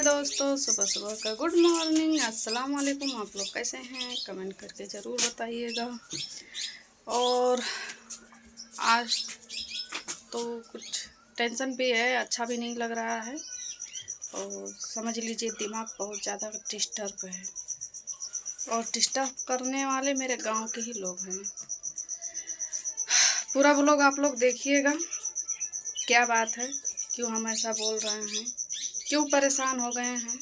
दोस्तों, सुबह सुबह का गुड मॉर्निंग, अस्सलाम वालेकुम। आप लोग कैसे हैं कमेंट करके ज़रूर बताइएगा। और आज तो कुछ टेंशन भी है, अच्छा भी नहीं लग रहा है और समझ लीजिए दिमाग बहुत ज़्यादा डिस्टर्ब है। और डिस्टर्ब करने वाले मेरे गांव के ही लोग हैं। पूरा व्लॉग आप लोग देखिएगा, क्या बात है, क्यों हम ऐसा बोल रहे हैं, क्यों परेशान हो गए हैं।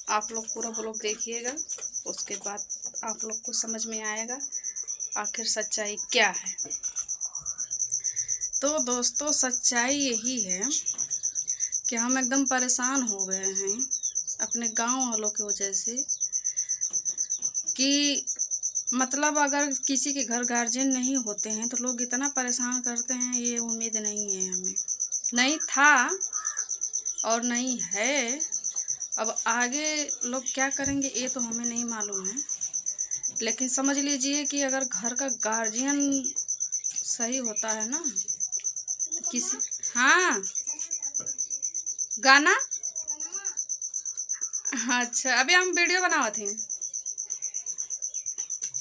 आप लोग पूरा व्लॉग देखिएगा, उसके बाद आप लोग को समझ में आएगा आखिर सच्चाई क्या है। तो दोस्तों, सच्चाई यही है कि हम एकदम परेशान हो गए हैं अपने गांव वालों की वजह से कि मतलब अगर किसी के घर गार्जियन नहीं होते हैं तो लोग इतना परेशान करते हैं, ये उम्मीद नहीं है हमें, नहीं था और नहीं है। अब आगे लोग क्या करेंगे ये तो हमें नहीं मालूम है, लेकिन समझ लीजिए कि अगर घर का गार्जियन सही होता है ना तो किसी हाँ गाना अच्छा, अभी हम वीडियो बनावा थे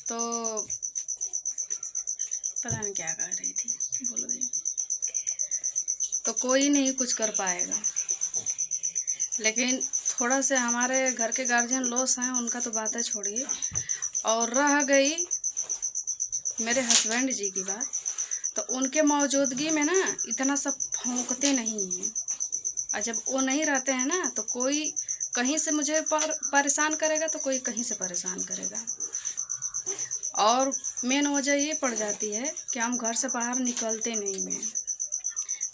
तो पता नहीं क्या कर रही थी, बोल गई। तो कोई नहीं कुछ कर पाएगा, लेकिन थोड़ा से हमारे घर के गार्जियन लॉस हैं, उनका तो बात है छोड़िए। और रह गई मेरे हस्बैंड जी की बात, तो उनके मौजूदगी में ना इतना सब भौंकते नहीं हैं। और जब वो नहीं रहते हैं ना तो कोई कहीं से मुझे परेशान करेगा तो कोई कहीं से परेशान करेगा। और मेन वजह ये पड़ जाती है कि हम घर से बाहर निकलते नहीं हैं।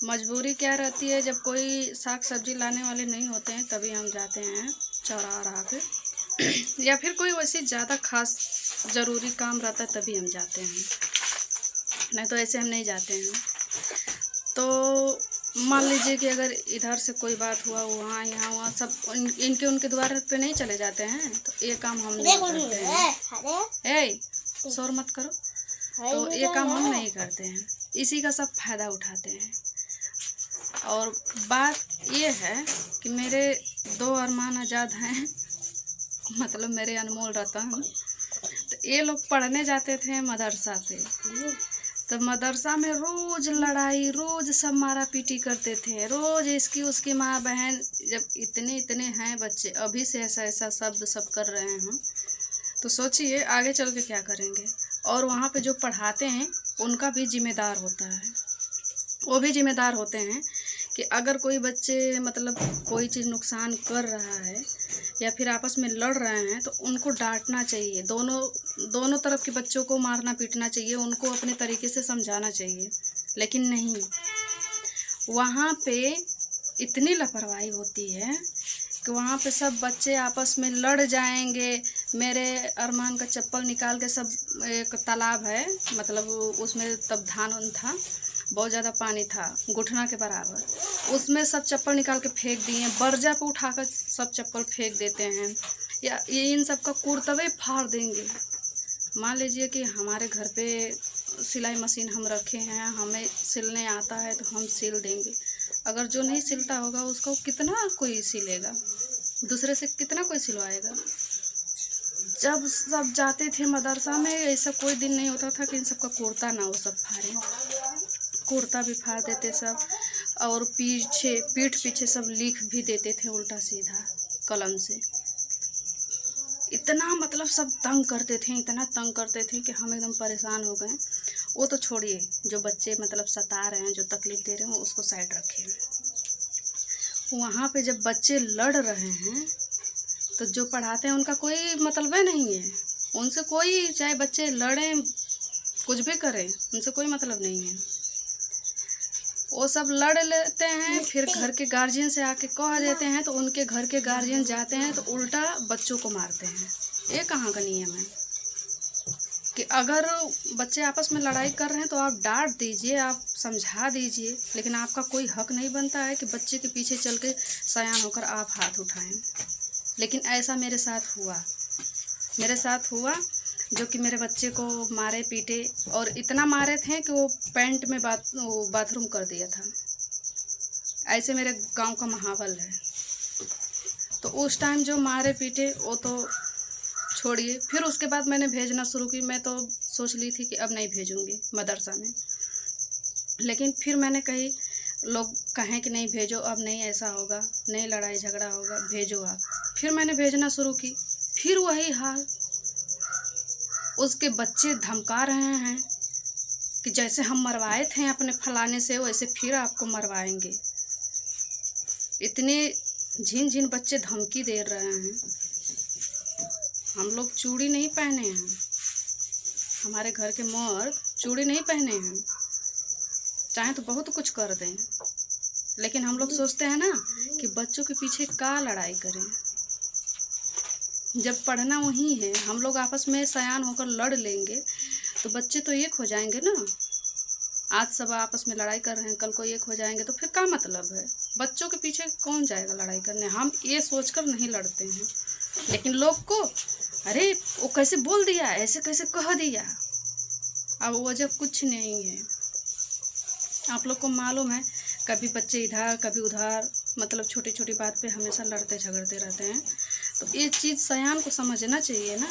मजबूरी क्या रहती है, जब कोई साग सब्जी लाने वाले नहीं होते हैं तभी हम जाते हैं चौराहा पे या फिर कोई वैसी ज़्यादा खास ज़रूरी काम रहता है तभी हम जाते हैं, नहीं तो ऐसे हम नहीं जाते हैं। तो मान लीजिए कि अगर इधर से कोई बात हुआ, वहाँ यहाँ वहाँ सब इनके उनके द्वार पे नहीं चले जाते हैं, तो ये काम हम नहीं करते हैं। ए शोर मत करो। तो ये काम हम नहीं करते हैं, इसी का सब फायदा उठाते हैं। और बात ये है कि मेरे दो अरमान आज़ाद हैं, मतलब मेरे अनमोल रतन। तो ये लोग पढ़ने जाते थे मदरसा पे, तो मदरसा में रोज़ लड़ाई, रोज़ सब मारा पीटी करते थे, रोज़ इसकी उसकी माँ बहन। जब इतने इतने हैं बच्चे अभी से ऐसा ऐसा शब्द सब कर रहे हैं, तो सोचिए आगे चल के क्या करेंगे। और वहाँ पे जो पढ़ाते हैं उनका भी जिम्मेदार होता है, वो भी जिम्मेदार होते हैं कि अगर कोई बच्चे मतलब कोई चीज़ नुकसान कर रहा है या फिर आपस में लड़ रहे हैं तो उनको डांटना चाहिए। दोनों तरफ के बच्चों को मारना पीटना चाहिए, उनको अपने तरीके से समझाना चाहिए। लेकिन नहीं, वहाँ पे इतनी लापरवाही होती है कि वहाँ पे सब बच्चे आपस में लड़ जाएंगे। मेरे अरमान का चप्पल निकाल के सब, एक तालाब है मतलब उसमें तब धान उन था, बहुत ज़्यादा पानी था घुटना के बराबर, उसमें सब चप्पल निकाल के फेंक दिए, बर्जा पे उठाकर सब चप्पल फेंक देते हैं, या ये इन सब का कुर्तवे फाड़ देंगे। मान लीजिए कि हमारे घर पे सिलाई मशीन हम रखे हैं, हमें सिलने आता है तो हम सिल देंगे। अगर जो नहीं सिलता होगा उसको कितना कोई सिलेगा, दूसरे से कितना कोई सिलवाएगा। जब सब जाते थे मदरसा में ऐसा कोई दिन नहीं होता था कि इन सब का कुर्ता ना हो सब फाड़े, कुर्ता भी फाड़ देते सब। और पीठ पीछे सब लिख भी देते थे उल्टा सीधा कलम से। इतना मतलब सब तंग करते थे, इतना तंग करते थे कि हम एकदम परेशान हो गए। वो तो छोड़िए, जो बच्चे मतलब सता रहे हैं, जो तकलीफ़ दे रहे हैं उसको साइड रखें। वहाँ पे जब बच्चे लड़ रहे हैं तो जो पढ़ाते हैं उनका कोई मतलब नहीं है, उनसे कोई, चाहे बच्चे लड़ें कुछ भी करें, उनसे कोई मतलब नहीं है। वो सब लड़ लेते हैं, फिर घर के गार्जियन से आके कह देते हैं तो उनके घर के गार्जियन जाते हैं तो उल्टा बच्चों को मारते हैं। ये कहाँ का नियम है कि अगर बच्चे आपस में लड़ाई कर रहे हैं तो आप डांट दीजिए, आप समझा दीजिए, लेकिन आपका कोई हक नहीं बनता है कि बच्चे के पीछे चल के सयान होकर आप हाथ उठाएं। लेकिन ऐसा मेरे साथ हुआ जो कि मेरे बच्चे को मारे पीटे, और इतना मारे थे कि वो पैंट में बाथरूम कर दिया था। ऐसे मेरे गांव का माहौल है। तो उस टाइम जो मारे पीटे वो तो छोड़िए, फिर उसके बाद मैंने भेजना शुरू की। मैं तो सोच ली थी कि अब नहीं भेजूँगी मदरसा में, लेकिन फिर मैंने कही लोग कहें कि नहीं भेजो, अब नहीं ऐसा होगा, नहीं लड़ाई झगड़ा होगा, भेजो आप। फिर मैंने भेजना शुरू की, फिर वही हाल। उसके बच्चे धमका रहे हैं कि जैसे हम मरवाए थे अपने फलाने से वैसे फिर आपको मरवाएंगे। इतने झिन झिन बच्चे धमकी दे रहे हैं। हम लोग चूड़ी नहीं पहने हैं, हमारे घर के मर्द चूड़ी नहीं पहने हैं, चाहे तो बहुत कुछ कर दें, लेकिन हम लोग सोचते हैं ना कि बच्चों के पीछे का लड़ाई करें। जब पढ़ना वही है, हम लोग आपस में सयान होकर लड़ लेंगे तो बच्चे तो एक हो जाएंगे ना। आज सब आपस में लड़ाई कर रहे हैं, कल को एक हो जाएंगे तो फिर क्या मतलब है। बच्चों के पीछे कौन जाएगा लड़ाई करने। हम ये सोचकर नहीं लड़ते हैं, लेकिन लोग को अरे वो कैसे बोल दिया, ऐसे कैसे कह दिया। अब वजह कुछ नहीं है। आप लोग को मालूम है, कभी बच्चे इधर कभी उधर, मतलब छोटी छोटी बात पे हमेशा लड़ते झगड़ते रहते हैं। तो ये चीज़ सयान को समझना चाहिए ना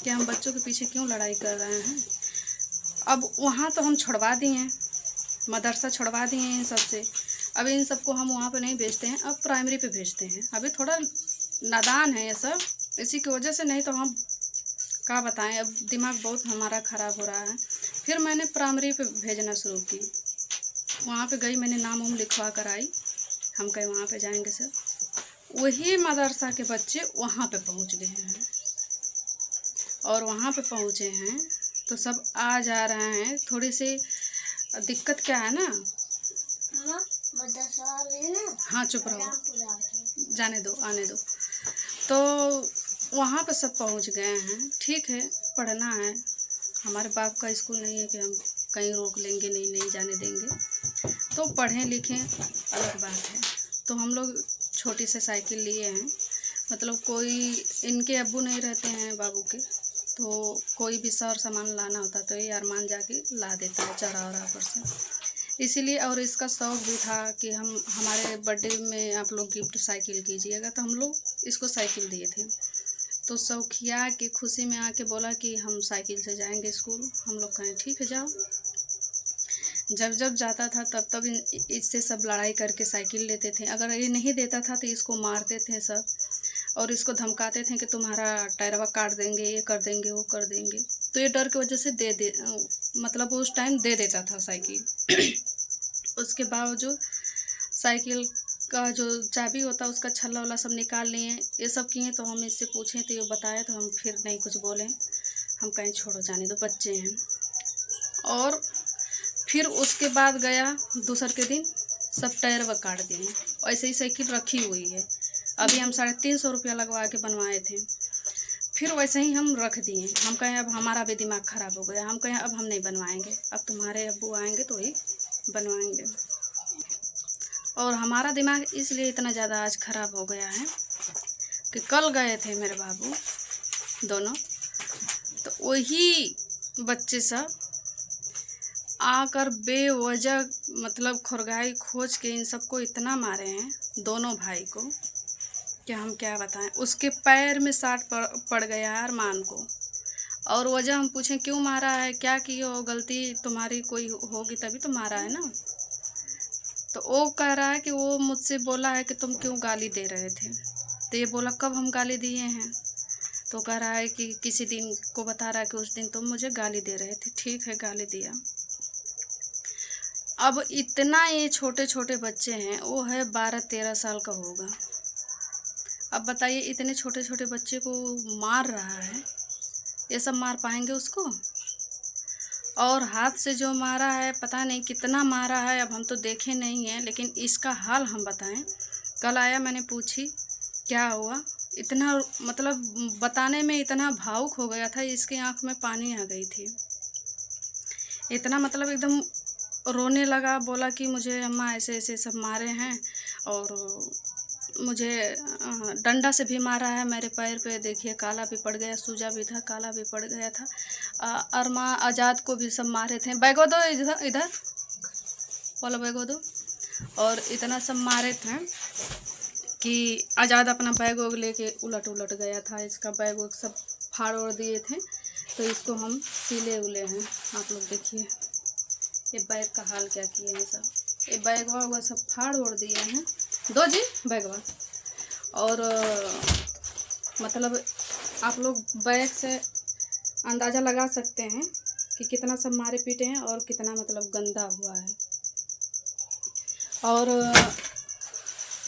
कि हम बच्चों के पीछे क्यों लड़ाई कर रहे हैं। अब वहाँ तो हम छुड़वा दिए, मदरसा छुड़वा दिए इन सब से। अब इन सबको हम वहाँ पे नहीं भेजते हैं, अब प्राइमरी पे भेजते हैं। अभी थोड़ा नादान है ये सब, इसी की वजह से, नहीं तो हम क्या बताएं। अब दिमाग बहुत हमारा ख़राब हो रहा है। फिर मैंने प्राइमरी पे भेजना शुरू की। वहाँ पे गई, मैंने नाम उम लिखवा कर आई। हम कहीं वहाँ पे जाएंगे सर। वही मदरसा के बच्चे वहाँ पे पहुँच गए हैं, और वहाँ पे पहुँचे हैं तो सब आ जा रहे हैं। थोड़ी सी दिक्कत क्या है ना, हाँ चुप रहो, जाने दो, आने दो। तो वहाँ पे सब पहुँच गए हैं। ठीक है, पढ़ना है, हमारे बाप का स्कूल नहीं है कि हम कहीं रोक लेंगे, नहीं जाने देंगे। तो पढ़ें लिखें अलग बात है। तो हम लोग छोटी से साइकिल लिए हैं, मतलब कोई इनके अब्बू नहीं रहते हैं बाबू के, तो कोई भी सर सामान लाना होता तो ये अरमान जाके ला देता है चरा पर से, इसीलिए। और इसका शौक़ भी था कि हमारे बर्थडे में आप लोग गिफ्ट साइकिल कीजिएगा, तो हम लोग इसको साइकिल दिए थे। तो शौकिया की खुशी में आके बोला कि हम साइकिल से जाएंगे स्कूल। हम लोग कहें ठीक है जाओ। जब जब जाता था तब इससे सब लड़ाई करके साइकिल लेते थे। अगर ये नहीं देता था तो इसको मारते थे सब, और इसको धमकाते थे कि तुम्हारा टायरवा काट देंगे, ये कर देंगे, वो कर देंगे। तो ये डर की वजह से मतलब उस टाइम दे देता था साइकिल। उसके बावजूद साइकिल का जो चाबी होता है उसका छल्ला वाला सब निकाल लिए, ये सब किए। तो हम इससे पूछें तो ये बताए, तो हम फिर नहीं कुछ बोले। हम कहीं छोड़ो, जाने दो, बच्चे हैं। और फिर उसके बाद गया दूसरे के दिन सब टायर व काट दिए। ऐसे ही साइकिल रखी हुई है, अभी हम 350 रुपया लगवा के बनवाए थे। फिर वैसे ही हम रख दिए। हम कहें अब हमारा भी दिमाग ख़राब हो गया। हम कहें अब हम नहीं बनवाएंगे, अब तुम्हारे अब्बू आएंगे तो ही बनवाएंगे। और हमारा दिमाग इसलिए इतना ज़्यादा आज ख़राब हो गया है कि कल गए थे मेरे बाबू दोनों, तो वही बच्चे सब आकर बेवजह मतलब खुरगाई खोज के इन सबको इतना मारे हैं, दोनों भाई को, कि हम क्या बताएं। उसके पैर में साट पड़ गया है अरमान को। और वजह हम पूछें क्यों मारा है, क्या की हो, गलती तुम्हारी कोई होगी तभी तो मारा है ना। तो वो कह रहा है कि वो मुझसे बोला है कि तुम क्यों गाली दे रहे थे। तो ये बोला कब हम गाली दिए हैं। तो कह रहा है कि किसी दिन को बता रहा है कि उस दिन तुम मुझे गाली दे रहे थे। ठीक है, गाली दिया। अब इतना ये छोटे छोटे बच्चे हैं, वो है 12-13 साल का होगा। अब बताइए, इतने छोटे छोटे बच्चे को मार रहा है, ये सब मार पाएंगे उसको। और हाथ से जो मारा है पता नहीं कितना मारा है, अब हम तो देखे नहीं हैं, लेकिन इसका हाल हम बताएं। कल आया, मैंने पूछी क्या हुआ, इतना मतलब बताने में इतना भावुक हो गया था, इसकी आंख में पानी आ गई थी। इतना मतलब एकदम रोने लगा, बोला कि मुझे अम्मा ऐसे ऐसे सब मारे हैं, और मुझे डंडा से भी मारा है, मेरे पैर पे देखिए काला भी पड़ गया, सूजा भी था, काला भी पड़ गया था। अरमा आज़ाद को भी सब मारे थे। बैगो दो इधर बोलो, बैगो दो। और इतना सब मारे थे। कि आज़ाद अपना बैग वैग लेके उलट गया था। इसका बैग वैग सब फाड़ ओड़ दिए थे, तो इसको हम सिले उले हैं। आप लोग देखिए ये बैग का हाल क्या किए हैं सब। ये बैगवा वह सब फाड़ ओड़ दिए हैं। दो जी बैगवा। और मतलब आप लोग बैग से अंदाज़ा लगा सकते हैं कि कितना सब मारे पीटे हैं और कितना मतलब गंदा हुआ है। और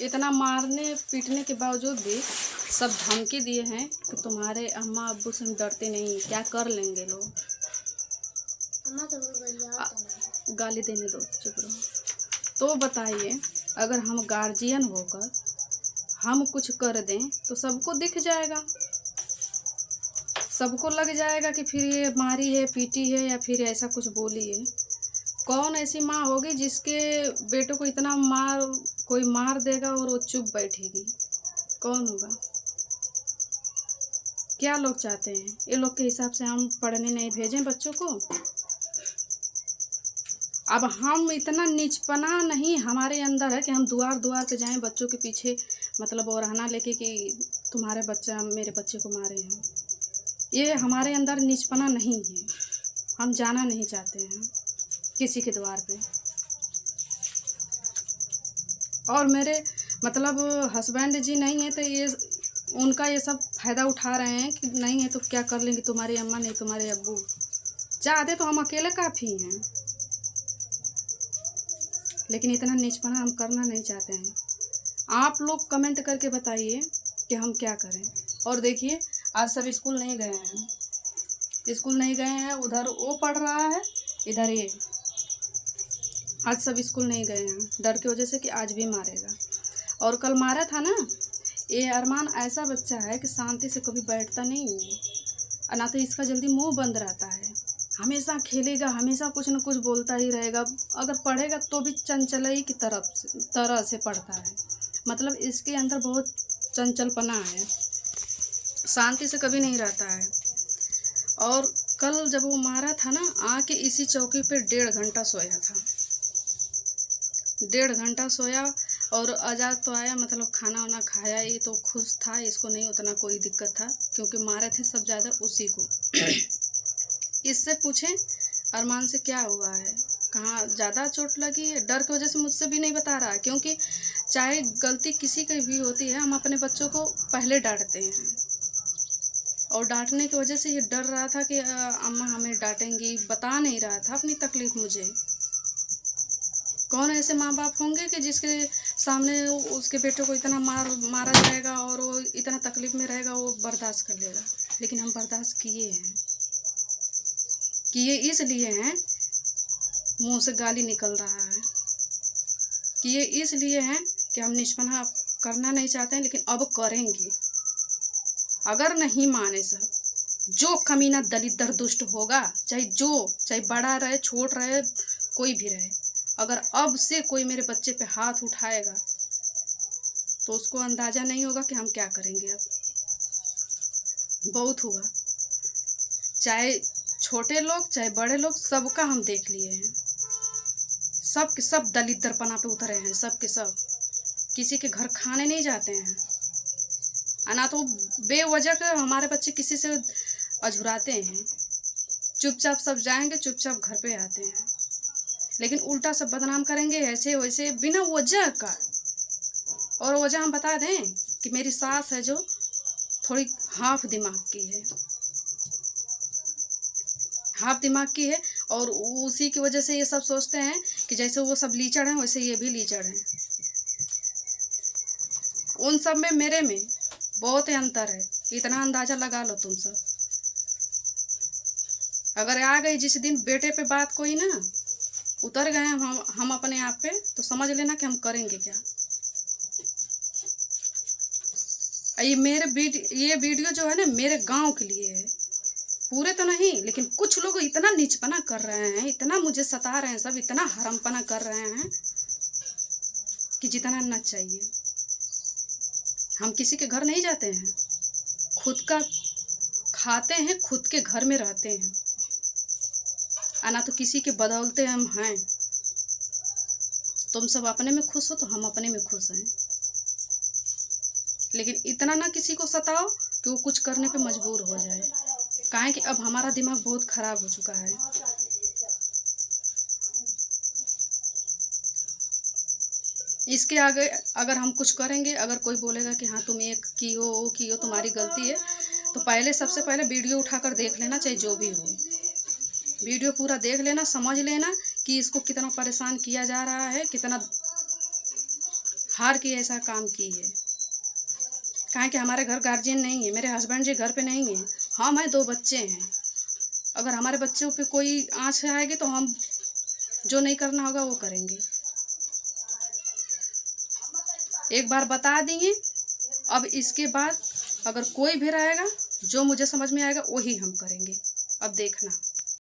इतना मारने पीटने के बावजूद भी सब धमकी दिए हैं कि तुम्हारे अम्मा अब्बू से हम डरते नहीं, क्या कर लेंगे लोग। गाली देने दो, चुप रहो। तो बताइए, अगर हम गार्जियन होकर हम कुछ कर दें तो सबको दिख जाएगा, सबको लग जाएगा कि फिर ये मारी है, पीटी है या फिर ऐसा कुछ बोली है। कौन ऐसी माँ होगी जिसके बेटों को इतना कोई मार देगा और वो चुप बैठेगी? कौन होगा? क्या लोग चाहते हैं? ये लोग के हिसाब से हम पढ़ने नहीं भेजें बच्चों को? अब हम इतना नीचपना नहीं हमारे अंदर है कि हम दुआर दुआर पे जाएं बच्चों के पीछे, मतलब वो रहना लेके कि तुम्हारे बच्चा मेरे बच्चे को मारे हैं। ये हमारे अंदर नीचपना नहीं है। हम जाना नहीं चाहते हैं किसी के द्वार पे। और मेरे मतलब हस्बैंड जी नहीं है तो ये उनका ये सब फ़ायदा उठा रहे हैं कि नहीं है तो क्या कर लेंगे तुम्हारी अम्मा, नहीं तुम्हारे अब्बू। चाहते तो हम अकेले काफ़ी हैं, लेकिन इतना नीचपना हम करना नहीं चाहते हैं। आप लोग कमेंट करके बताइए कि हम क्या करें। और देखिए आज सब स्कूल नहीं गए हैं, स्कूल नहीं गए हैं। उधर वो पढ़ रहा है, इधर ये। आज सब स्कूल नहीं गए हैं डर की वजह से कि आज भी मारेगा। और कल मारा था ना, ये अरमान ऐसा बच्चा है कि शांति से कभी बैठता नहीं है, ना तो इसका जल्दी मुंह बंद रहता है। हमेशा खेलेगा, हमेशा कुछ न कुछ बोलता ही रहेगा। अगर पढ़ेगा तो भी चंचलई की तरह से पढ़ता है। मतलब इसके अंदर बहुत चंचलपना है, शांति से कभी नहीं रहता है। और कल जब वो मारा था ना, आके इसी चौकी पे 1.5 घंटा सोया था। 1.5 घंटा सोया। और आज़ाद तो आया, मतलब खाना वाना खाया, ये तो खुश था, इसको नहीं उतना कोई दिक्कत था क्योंकि मारे थे सब ज़्यादा उसी को। इससे पूछें अरमान से क्या हुआ है, कहाँ ज़्यादा चोट लगी है? डर की वजह से मुझसे भी नहीं बता रहा, क्योंकि चाहे गलती किसी की भी होती है, हम अपने बच्चों को पहले डांटते हैं। और डांटने की वजह से ये डर रहा था कि अम्मा हमें डांटेंगी, बता नहीं रहा था अपनी तकलीफ़ मुझे। कौन ऐसे माँ बाप होंगे कि जिसके सामने उसके बेटे को इतना मारा जाएगा और वो इतना तकलीफ़ में रहेगा, वो बर्दाश्त कर लेगा। लेकिन हम बर्दाश्त किए हैं। किए इसलिए हैं, मुंह से गाली निकल रहा है, किए इसलिए हैं कि हम निष्पना करना नहीं चाहते हैं, लेकिन अब करेंगे। अगर नहीं माने सब, जो कमीना दलित दुष्ट होगा, चाहे बड़ा रहे, छोट रहे, कोई भी रहे, अगर अब से कोई मेरे बच्चे पे हाथ उठाएगा तो उसको अंदाज़ा नहीं होगा कि हम क्या करेंगे। अब बहुत हुआ, चाहे छोटे लोग चाहे बड़े लोग, सबका हम देख लिए हैं। सब के सब दलित दरपना पे उतरे हैं, सब के सब। किसी के घर खाने नहीं जाते हैं, ना तो बेवजह के हमारे बच्चे किसी से अझुराते हैं। चुपचाप सब जाएंगे, चुपचाप घर पे आते हैं। लेकिन उल्टा सब बदनाम करेंगे ऐसे वैसे बिना वजह का। और वजह हम बता दें कि मेरी सास है जो थोड़ी हाफ दिमाग की है, हाफ दिमाग की है। और उसी की वजह से ये सब सोचते हैं कि जैसे वो सब लीचड़ हैं वैसे ये भी लीचड़ हैं। उन सब में मेरे में बहुत अंतर है, इतना अंदाज़ा लगा लो तुम सब। अगर आ गई जिस दिन बेटे पे बात कोई ना, उतर गए हम अपने आप पे, तो समझ लेना कि हम करेंगे क्या। ये वीडियो जो है ना, मेरे गांव के लिए है, पूरे तो नहीं। लेकिन कुछ लोग इतना नीचपना कर रहे हैं, इतना मुझे सता रहे हैं, सब इतना हरामपना कर रहे हैं कि जितना न चाहिए। हम किसी के घर नहीं जाते हैं, खुद का खाते हैं, खुद के घर में रहते हैं, ना तो किसी के बदौलते हम हैं। तुम सब अपने में खुश हो तो हम अपने में खुश हैं। लेकिन इतना ना किसी को सताओ कि वो कुछ करने पे मजबूर हो जाए। काहे कि अब हमारा दिमाग बहुत ख़राब हो चुका है। इसके आगे अगर हम कुछ करेंगे, अगर कोई बोलेगा कि हाँ तुम ये की हो वो की हो, तुम्हारी गलती है, तो पहले सबसे पहले वीडियो उठाकर देख लेना, चाहे जो भी हो। वीडियो पूरा देख लेना, समझ लेना कि इसको कितना परेशान किया जा रहा है, कितना हार के ऐसा काम की है। काहे कि हमारे घर गार्जियन नहीं है, मेरे हस्बैंड जी घर पे नहीं है, हम हैं, 2 बच्चे हैं। अगर हमारे बच्चों पे कोई आँच आएगी तो हम जो नहीं करना होगा वो करेंगे। एक बार बता दिए, अब इसके बाद अगर कोई भी रहेगा, जो मुझे समझ में आएगा वही हम करेंगे। अब देखना।